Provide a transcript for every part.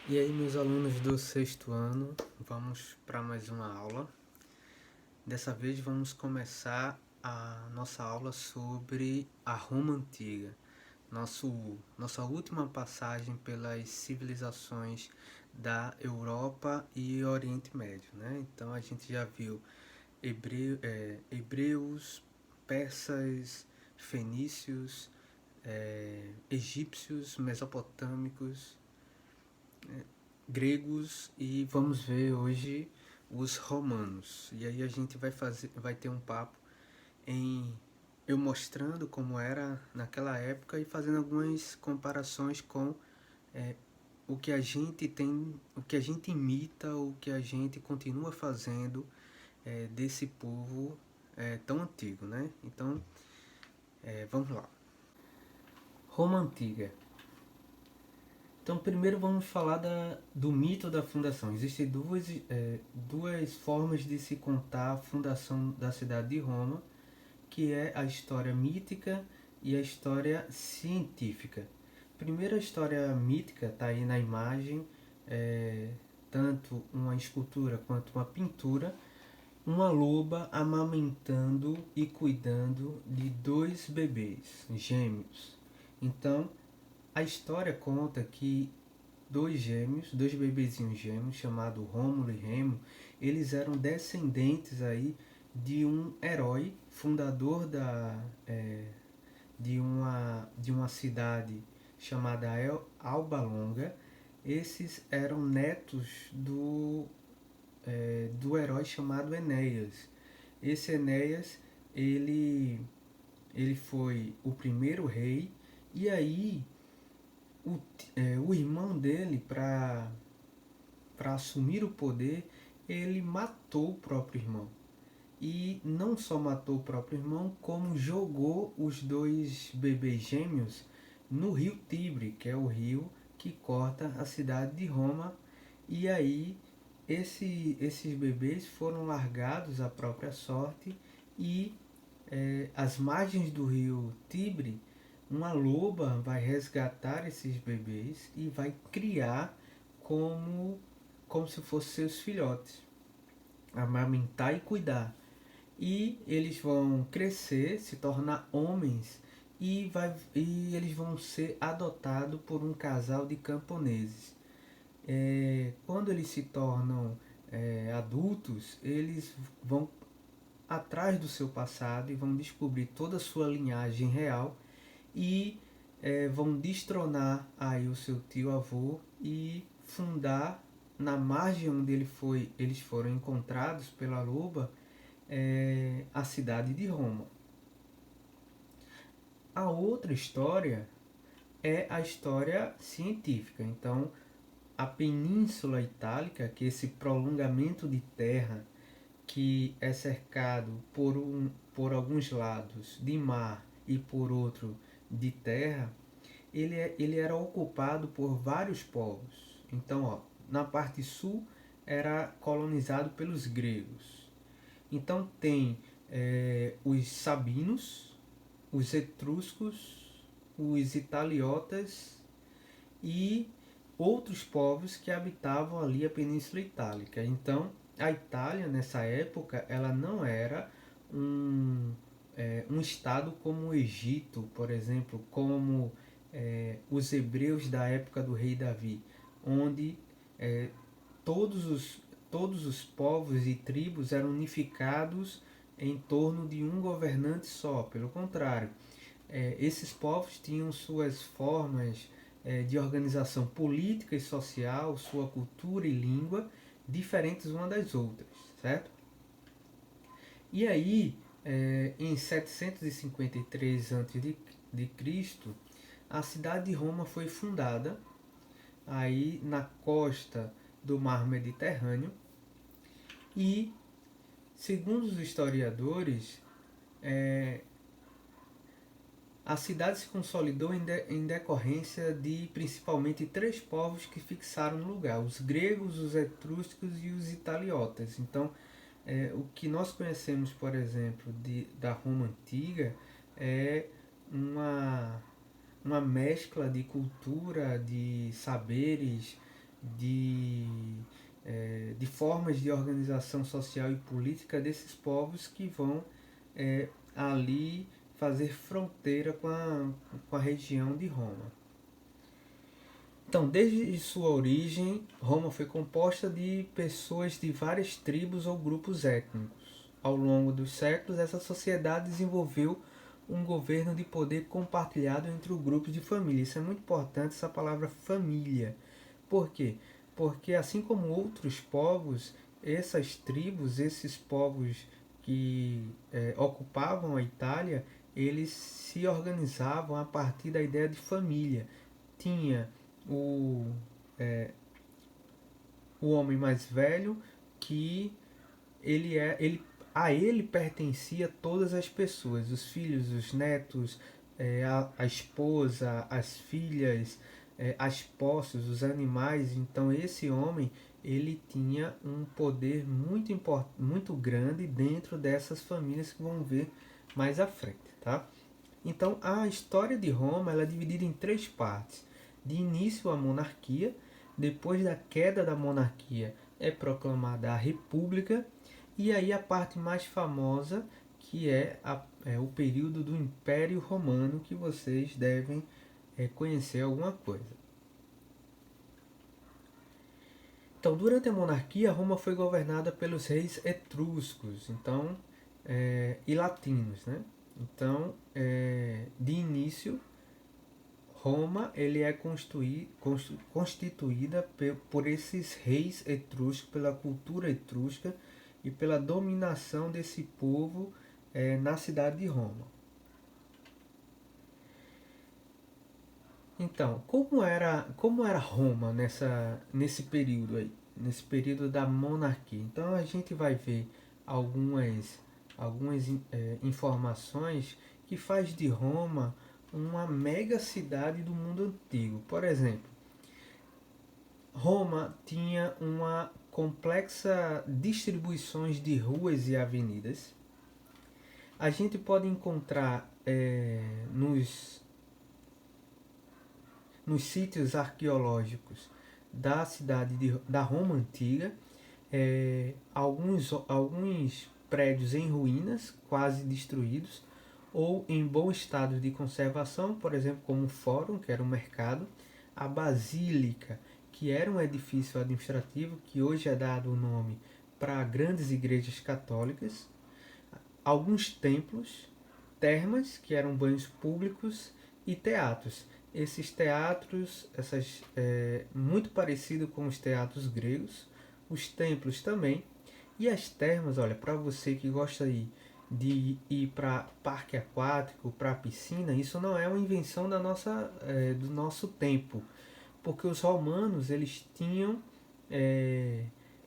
E aí, meus alunos do sexto ano, vamos para mais uma aula. Dessa vez vamos começar a nossa aula sobre a Roma Antiga, nossa última passagem pelas civilizações da Europa e Oriente Médio, né? Então a gente já viu hebreus, persas, fenícios, egípcios, mesopotâmicos, gregos e vamos ver hoje os romanos. E aí a gente vai ter um papo em eu mostrando como era naquela época e fazendo algumas comparações com é, o que a gente tem, o que a gente imita, o que a gente continua fazendo desse povo tão antigo, né? Então, vamos lá. Roma Antiga. Então, primeiro vamos falar do mito da fundação. Existem duas formas de se contar a fundação da cidade de Roma, que é a história mítica e a história científica. Primeiro, a história mítica está aí na imagem, tanto uma escultura quanto uma pintura, uma loba amamentando e cuidando de dois bebês gêmeos. Então, a história conta que dois bebezinhos gêmeos, chamados Rômulo e Remo, eles eram descendentes aí de um herói, fundador de uma cidade chamada Alba Longa. Esses eram netos do herói chamado Enéas. Esse Enéas, ele, ele foi o primeiro rei, e aí o irmão dele, para assumir o poder, ele matou o próprio irmão. E não só matou o próprio irmão, como jogou os dois bebês gêmeos no rio Tibre, que é o rio que corta a cidade de Roma. E aí esses bebês foram largados à própria sorte e às margens do rio Tibre, uma loba vai resgatar esses bebês e vai criar como se fossem seus filhotes, amamentar e cuidar. E eles vão crescer, se tornar homens e eles vão ser adotados por um casal de camponeses. Quando eles se tornam adultos, eles vão atrás do seu passado e vão descobrir toda a sua linhagem real e vão destronar aí o seu tio avô e fundar na margem onde eles foram encontrados pela loba a cidade de Roma. A outra história é a história científica. Então, a Península Itálica, que é esse prolongamento de terra que é cercado por alguns lados de mar e por outro de terra, ele era ocupado por vários povos. Então, ó, na parte sul era colonizado pelos gregos. Então tem os sabinos, os etruscos, os italiotas e outros povos que habitavam ali a Península Itálica. Então, a Itália nessa época ela não era um estado como o Egito, por exemplo, como os hebreus da época do rei Davi, onde é, todos os todos os povos e tribos eram unificados em torno de um governante só. Pelo contrário, esses povos tinham suas formas de organização política e social, sua cultura e língua diferentes uma das outras, certo? E aí, em 753 a.C., a cidade de Roma foi fundada aí na costa do Mar Mediterrâneo e, segundo os historiadores, a cidade se consolidou em decorrência de principalmente três povos que fixaram o lugar: os gregos, os etruscos e os italiotas. Então, o que nós conhecemos, por exemplo, da Roma Antiga é uma, uma mescla de cultura, de saberes, de, de formas de organização social e política desses povos que vão ali fazer fronteira com a região de Roma. Então, desde sua origem, Roma foi composta de pessoas de várias tribos ou grupos étnicos. Ao longo dos séculos, essa sociedade desenvolveu um governo de poder compartilhado entre os grupos de família. Isso é muito importante, essa palavra família. Por quê? Porque assim como outros povos, essas tribos, esses povos que ocupavam a Itália, eles se organizavam a partir da ideia de família. Tinha o, o homem mais velho que a ele pertencia todas as pessoas, os filhos, os netos, a esposa, as filhas, as posses, os animais. Então esse homem ele tinha um poder muito grande dentro dessas famílias que vão ver mais à frente, tá? Então a história de Roma ela é dividida em três partes. De início a monarquia, depois da queda da monarquia é proclamada a república, e aí a parte mais famosa que é o período do Império Romano, que vocês devem conhecer alguma coisa. Então, durante a monarquia, Roma foi governada pelos reis etruscos, e latinos, né? Então, de início, Roma ele é constituída por esses reis etruscos, pela cultura etrusca e pela dominação desse povo na cidade de Roma. Então, como era Roma nesse período aí, nesse período da monarquia? Então a gente vai ver algumas informações que faz de Roma uma mega cidade do mundo antigo. Por exemplo, Roma tinha uma complexa distribuição de ruas e avenidas. A gente pode encontrar nos sítios arqueológicos da da Roma antiga, alguns prédios em ruínas, quase destruídos, ou em bom estado de conservação, por exemplo, como o Fórum, que era um mercado, a Basílica, que era um edifício administrativo, que hoje é dado o nome para grandes igrejas católicas, alguns templos, termas, que eram banhos públicos, e teatros. Esses teatros, muito parecido com os teatros gregos, os templos também, e as termas, olha, para você que gosta de ir para parque aquático, para piscina, isso não é uma invenção do nosso tempo, porque os romanos eles tinham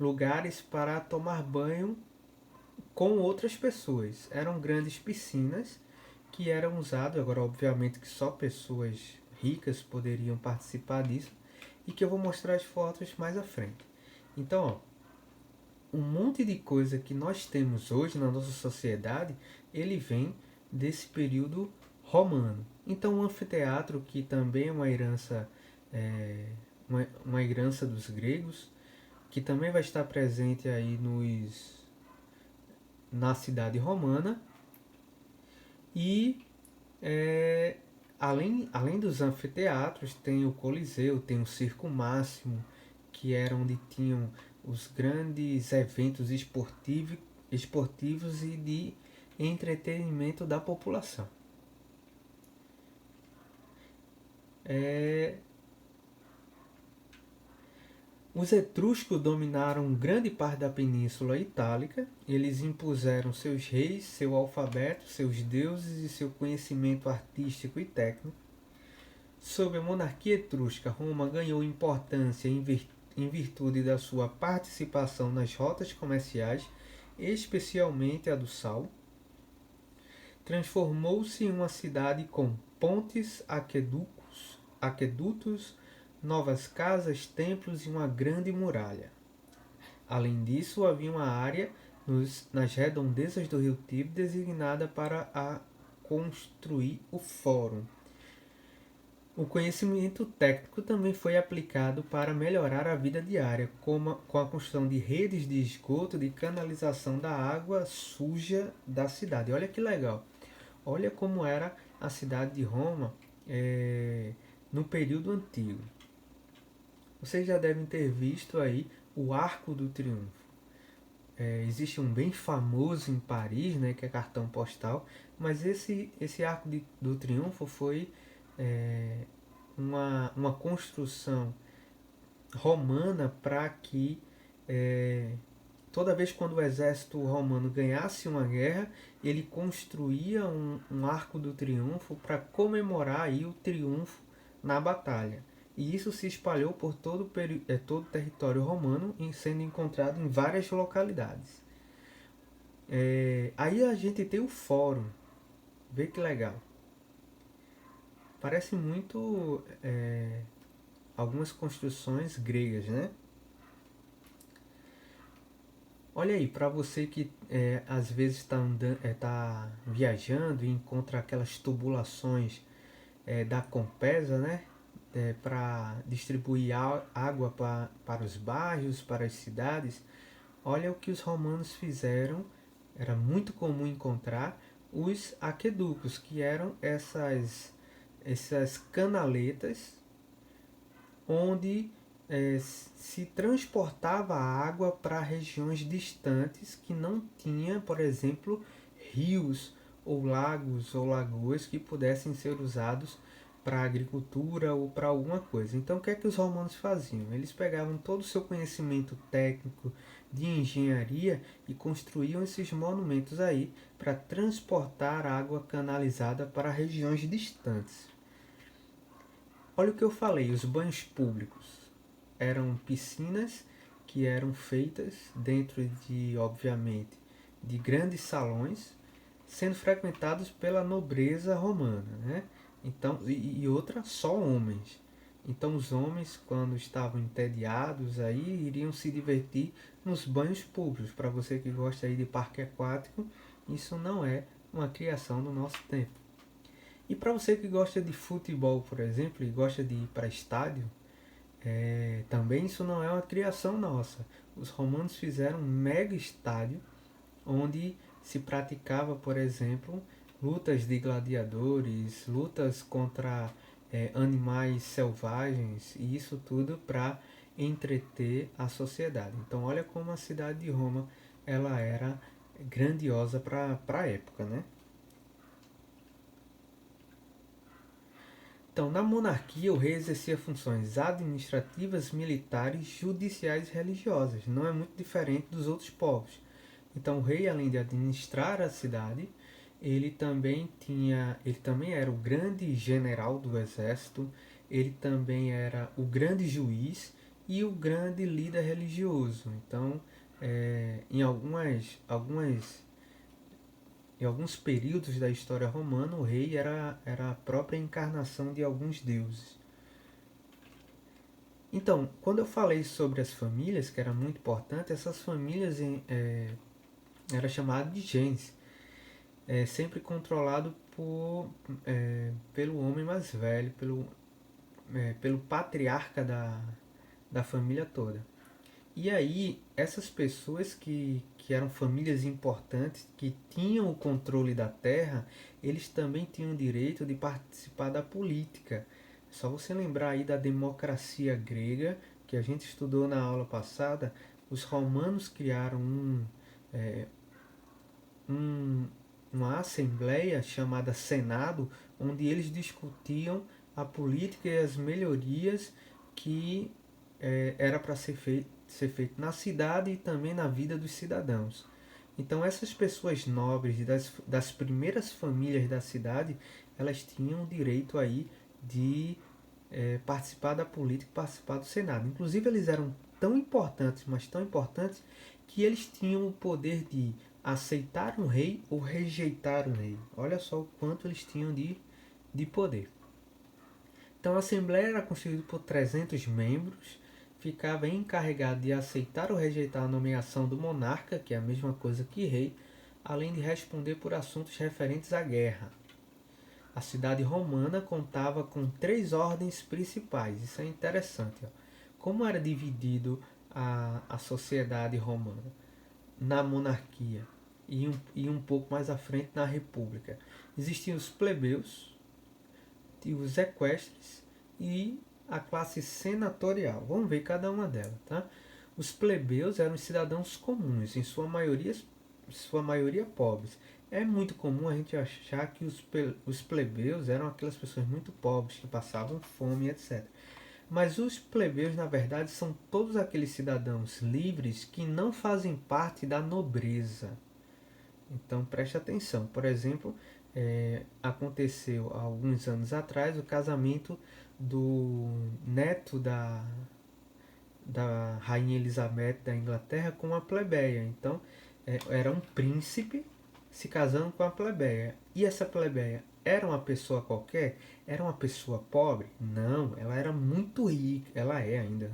lugares para tomar banho com outras pessoas. Eram grandes piscinas que eram usadas, agora obviamente que só pessoas ricas poderiam participar disso, e que eu vou mostrar as fotos mais à frente. Então, um monte de coisa que nós temos hoje na nossa sociedade, ele vem desse período romano. Então, o anfiteatro, que também é uma herança dos gregos, que também vai estar presente aí na cidade romana. E além dos anfiteatros, tem o Coliseu, tem o Circo Máximo, que era onde tinham os grandes eventos esportivos e de entretenimento da população. Os etruscos dominaram grande parte da Península Itálica. Eles impuseram seus reis, seu alfabeto, seus deuses e seu conhecimento artístico e técnico. Sob a monarquia etrusca, Roma ganhou importância em virtude da sua participação nas rotas comerciais, especialmente a do sal. Transformou-se em uma cidade com pontes, aquedutos, novas casas, templos e uma grande muralha. Além disso, havia uma área nas redondezas do rio Tibre designada para construir o Fórum. O conhecimento técnico também foi aplicado para melhorar a vida diária, com a construção de redes de esgoto, de canalização da água suja da cidade. Olha que legal! Olha como era a cidade de Roma no período antigo. Vocês já devem ter visto aí o Arco do Triunfo. Existe um bem famoso em Paris, né, que é cartão postal, mas esse Arco do Triunfo foi uma construção romana para que toda vez quando o exército romano ganhasse uma guerra, ele construía um Arco do Triunfo para comemorar aí o triunfo na batalha. E isso se espalhou por todo o território romano, sendo encontrado em várias localidades. Aí a gente tem o fórum. Vê que legal. Parece muito algumas construções gregas, né? Olha aí, para você que às vezes tá viajando e encontra aquelas tubulações da Compesa, né? Para distribuir água para os bairros, para as cidades. Olha o que os romanos fizeram. Era muito comum encontrar os aquedutos, que eram essas canaletas onde se transportava água para regiões distantes que não tinha, por exemplo, rios ou lagos ou lagoas que pudessem ser usados para agricultura ou para alguma coisa. Então, o que é que os romanos faziam? Eles pegavam todo o seu conhecimento técnico de engenharia e construíam esses monumentos aí para transportar água canalizada para regiões distantes. Olha o que eu falei, os banhos públicos eram piscinas que eram feitas dentro de, obviamente, de grandes salões, sendo frequentados pela nobreza romana, né? Então, e outra, só homens. Então os homens, quando estavam entediados, aí iriam se divertir nos banhos públicos. Para você que gosta aí de parque aquático, isso não é uma criação do nosso tempo. E para você que gosta de futebol, por exemplo, e gosta de ir para estádio, também isso não é uma criação nossa. Os romanos fizeram um mega estádio onde se praticava, por exemplo, lutas de gladiadores, lutas contra animais selvagens, e isso tudo para entreter a sociedade. Então olha como a cidade de Roma ela era grandiosa para a época, né? Então, na monarquia, o rei exercia funções administrativas, militares, judiciais e religiosas. Não é muito diferente dos outros povos. Então, o rei, além de administrar a cidade, ele também era o grande general do exército, ele também era o grande juiz e o grande líder religioso. Então, em alguns períodos da história romana, o rei era a própria encarnação de alguns deuses. Então, quando eu falei sobre as famílias, que era muito importante, essas famílias era chamado de gens, sempre controlado pelo homem mais velho, pelo patriarca da família toda. E aí, essas pessoas que eram famílias importantes, que tinham o controle da terra, eles também tinham o direito de participar da política. Só você lembrar aí da democracia grega, que a gente estudou na aula passada, os romanos criaram um, uma assembleia chamada Senado, onde eles discutiam a política e as melhorias que era para ser feito na cidade e também na vida dos cidadãos. Então essas pessoas nobres das primeiras famílias da cidade, elas tinham o direito aí de participar da política, participar do Senado. Inclusive eles eram tão importantes, mas tão importantes, que eles tinham o poder de aceitar um rei ou rejeitar um rei. Olha só o quanto eles tinham de poder. Então a Assembleia era constituída por 300 membros, ficava encarregado de aceitar ou rejeitar a nomeação do monarca, que é a mesma coisa que rei, além de responder por assuntos referentes à guerra. A cidade romana contava com 3 ordens principais. Isso é interessante. Ó. Como era dividido a sociedade romana? Na monarquia e um pouco mais à frente na república. Existiam os plebeus, os equestres e a classe senatorial. Vamos ver cada uma delas, tá? Os plebeus eram cidadãos comuns, em sua maioria pobres. É muito comum a gente achar que os plebeus eram aquelas pessoas muito pobres que passavam fome, etc. Mas os plebeus, na verdade, são todos aqueles cidadãos livres que não fazem parte da nobreza. Então preste atenção. Por exemplo, aconteceu há alguns anos atrás o casamento do neto da Rainha Elizabeth da Inglaterra com uma plebeia. Então era um príncipe se casando com a plebeia. E essa plebeia era uma pessoa qualquer? Era uma pessoa pobre? Não, ela era muito rica. Ela é ainda.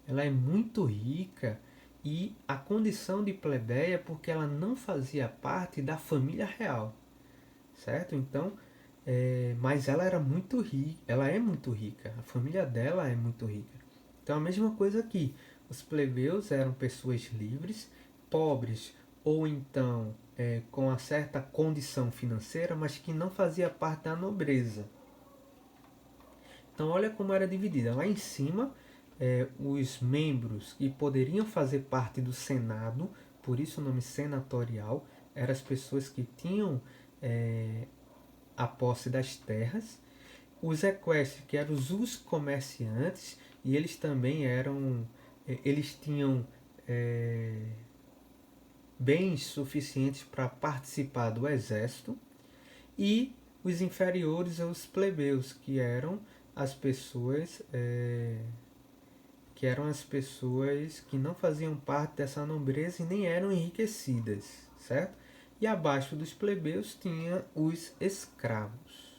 Ela é muito rica e a condição de plebeia é porque ela não fazia parte da família real, certo? Então, mas ela era muito rica, ela é muito rica, a família dela é muito rica. Então a mesma coisa aqui, os plebeus eram pessoas livres, pobres ou então com uma certa condição financeira, mas que não fazia parte da nobreza. Então olha como era dividida. Lá em cima, os membros que poderiam fazer parte do Senado, por isso o nome senatorial, eram as pessoas que tinham a posse das terras. Os equestres, que eram os comerciantes, e eles também eles tinham bens suficientes para participar do exército. E os inferiores aos plebeus, que eram as pessoas que não faziam parte dessa nobreza e nem eram enriquecidas, certo? E abaixo dos plebeus tinha os escravos.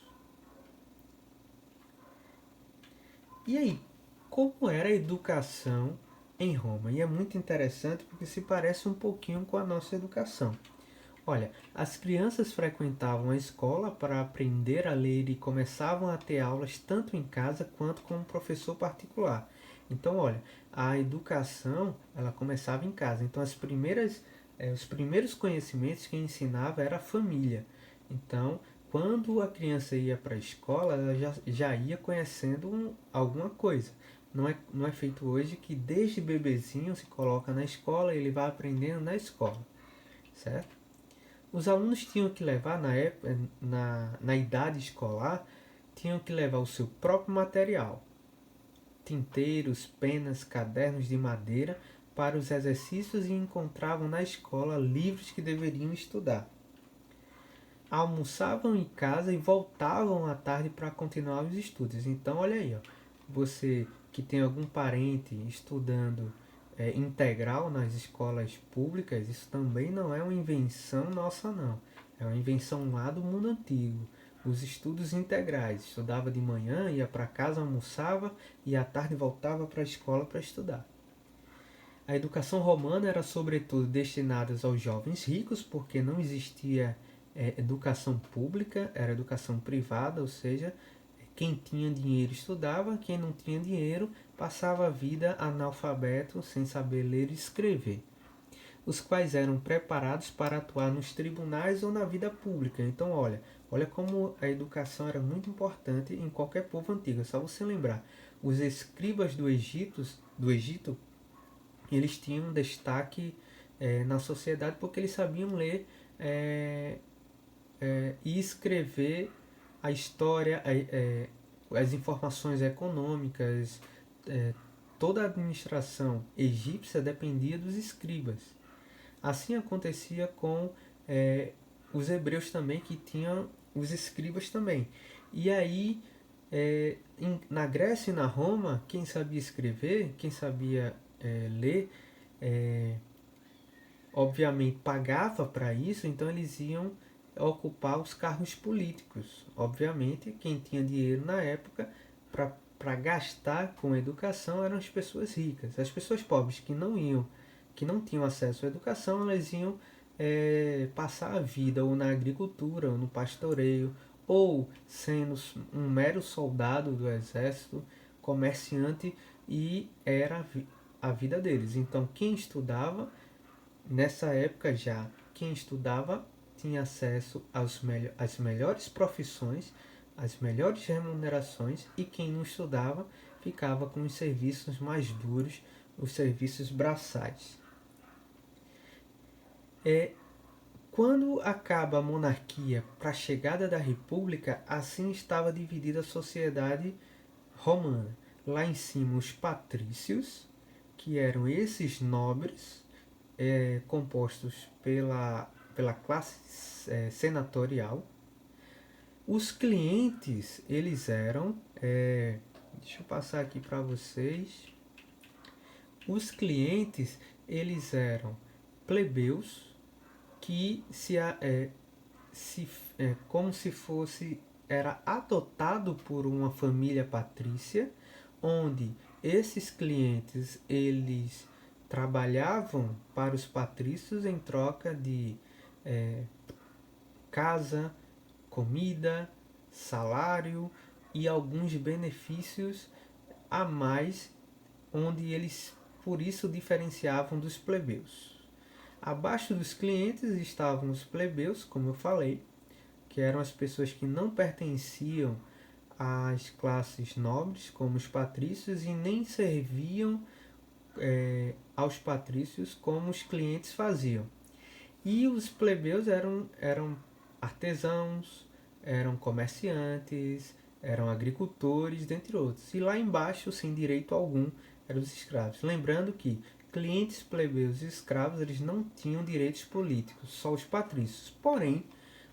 E aí, como era a educação em Roma? E é muito interessante porque se parece um pouquinho com a nossa educação. Olha, as crianças frequentavam a escola para aprender a ler e começavam a ter aulas tanto em casa quanto com um professor particular. Então, olha, a educação ela começava em casa. Então, os primeiros conhecimentos que ensinava era a família. Então, quando a criança ia para a escola, ela já ia conhecendo alguma coisa. Não é feito hoje que desde bebezinho se coloca na escola e ele vai aprendendo na escola, certo? Os alunos tinham que levar, na idade escolar, tinham que levar o seu próprio material, tinteiros, penas, cadernos de madeira para os exercícios e encontravam na escola livros que deveriam estudar. Almoçavam em casa e voltavam à tarde para continuar os estudos. Então, olha aí, ó, você que tem algum parente estudando integral nas escolas públicas, isso também não é uma invenção nossa, não. É uma invenção lá do mundo antigo. Os estudos integrais. Estudava de manhã, ia para casa, almoçava e à tarde voltava para a escola para estudar. A educação romana era sobretudo destinada aos jovens ricos, porque não existia educação pública, era educação privada, ou seja, quem tinha dinheiro estudava, quem não tinha dinheiro passava a vida analfabeto, sem saber ler e escrever. Os quais eram preparados para atuar nos tribunais ou na vida pública. Então, olha como a educação era muito importante em qualquer povo antigo. É só você lembrar, os escribas do Egito eles tinham um destaque na sociedade porque eles sabiam ler e escrever a história, as informações econômicas, toda a administração egípcia dependia dos escribas. Assim acontecia com os hebreus também, que tinham os escribas também. E aí, na Grécia e na Roma, quem sabia escrever, quem sabia ler, obviamente pagava para isso, então eles iam ocupar os cargos políticos. Obviamente, quem tinha dinheiro na época para gastar com educação eram as pessoas ricas. As pessoas pobres que não tinham acesso à educação, elas iam passar a vida ou na agricultura, ou no pastoreio, ou sendo um mero soldado do exército, comerciante, e era a vida deles. Então, quem estudava, nessa época já, quem estudava tinha acesso às melhores profissões, às melhores remunerações, e quem não estudava ficava com os serviços mais duros, os serviços braçais. Quando acaba a monarquia para a chegada da república, assim estava dividida a sociedade romana. Lá em cima, os patrícios, que eram esses nobres, compostos pela classe senatorial. Os clientes, eles eram... deixa eu passar aqui para vocês. Os clientes, eles eram plebeus, que como se fosse, era adotado por uma família patrícia, onde esses clientes eles trabalhavam para os patrícios em troca de casa, comida, salário e alguns benefícios a mais, onde eles por isso diferenciavam dos plebeus. Abaixo dos clientes estavam os plebeus, como eu falei, que eram as pessoas que não pertenciam às classes nobres, como os patrícios, e nem serviam aos patrícios como os clientes faziam. E os plebeus eram artesãos, eram comerciantes, eram agricultores, dentre outros. E lá embaixo, sem direito algum, eram os escravos. Lembrando que clientes, plebeus e escravos, eles não tinham direitos políticos, só os patrícios. Porém,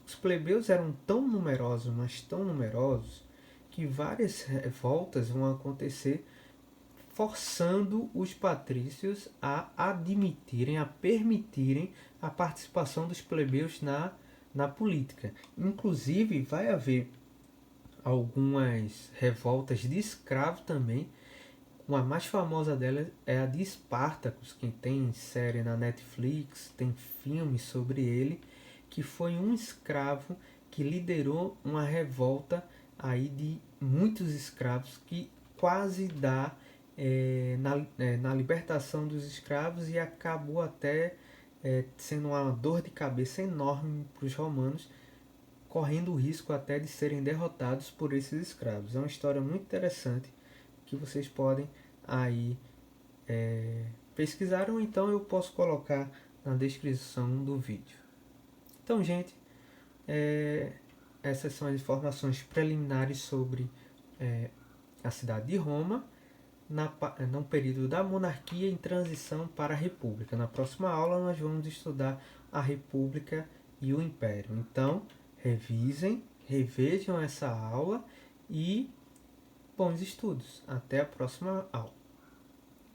os plebeus eram tão numerosos, mas tão numerosos, que várias revoltas vão acontecer, forçando os patrícios a admitirem, a permitirem a participação dos plebeus na política. Inclusive, vai haver algumas revoltas de escravo também. Uma mais famosa delas é a de Spartacus, que tem série na Netflix, tem filme sobre ele, que foi um escravo que liderou uma revolta aí de muitos escravos, que quase dá na libertação dos escravos, e acabou até sendo uma dor de cabeça enorme para os romanos, correndo o risco até de serem derrotados por esses escravos. É uma história muito interessante que vocês podem aí pesquisar, ou então eu posso colocar na descrição do vídeo. Então, gente, essas são as informações preliminares sobre a cidade de Roma no período da monarquia em transição para a república. Na próxima aula nós vamos estudar a república e o império. Então, revisem, revejam essa aula e bons estudos. Até a próxima aula.